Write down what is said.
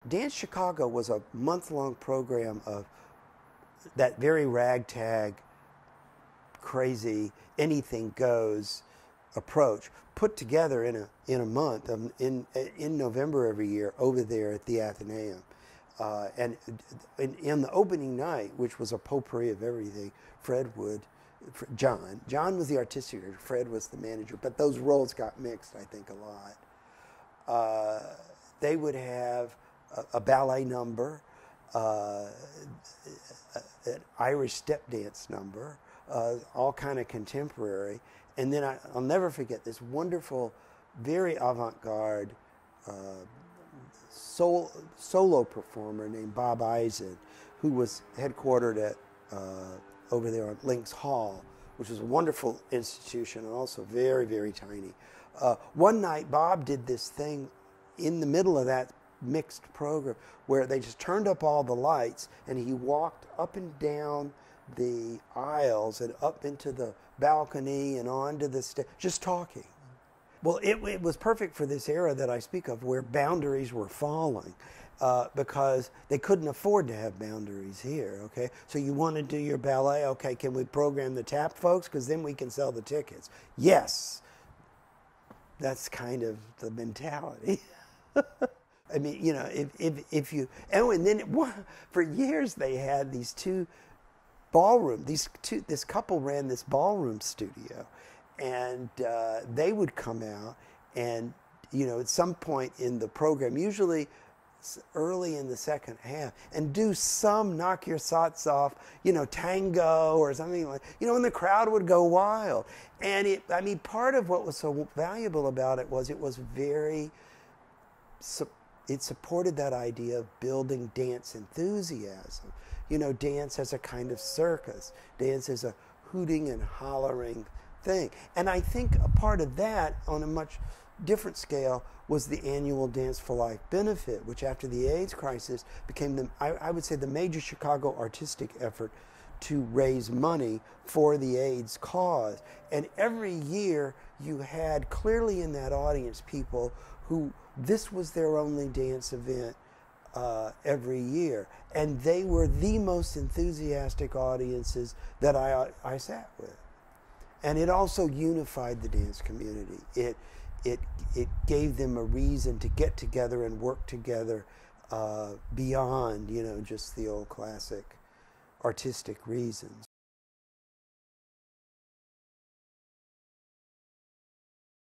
Dance Chicago was a month-long program of that very ragtag, crazy, anything goes approach, put together in a month, in November every year over there at the Athenaeum. And in the opening night, which was a potpourri of everything, John was the artistic director, Fred was the manager, but those roles got mixed, I think, a lot. They would have a ballet number, an Irish step dance number, all kind of contemporary. And then I'll never forget this wonderful, very avant-garde solo performer named Bob Eisen, who was headquartered at over there on Links Hall, which was a wonderful institution and also very, very tiny. One night, Bob did this thing in the middle of that mixed program where they just turned up all the lights and he walked up and down the aisles and up into the balcony and onto the stage, just talking. Well, it was perfect for this era that I speak of where boundaries were falling because they couldn't afford to have boundaries here, okay? So you want to do your ballet, okay, can we program the tap folks? Because then we can sell the tickets. Yes, that's kind of the mentality. I mean, you know, if you, and then for years they had these two ballroom, this couple ran this ballroom studio, and they would come out and, you know, at some point in the program, usually early in the second half, and do some knock your socks off, you know, tango or something like, you know, and the crowd would go wild. And I mean, part of what was so valuable about it was very, it supported that idea of building dance enthusiasm. You know, dance as a kind of circus, dance as a hooting and hollering thing. And I think a part of that, on a much different scale, was the annual Dance for Life benefit, which after the AIDS crisis became, I would say, the major Chicago artistic effort to raise money for the AIDS cause. And every year you had clearly in that audience people who this was their only dance event every year. And they were the most enthusiastic audiences that I sat with. And it also unified the dance community. It gave them a reason to get together and work together beyond, you know, just the old classic artistic reasons.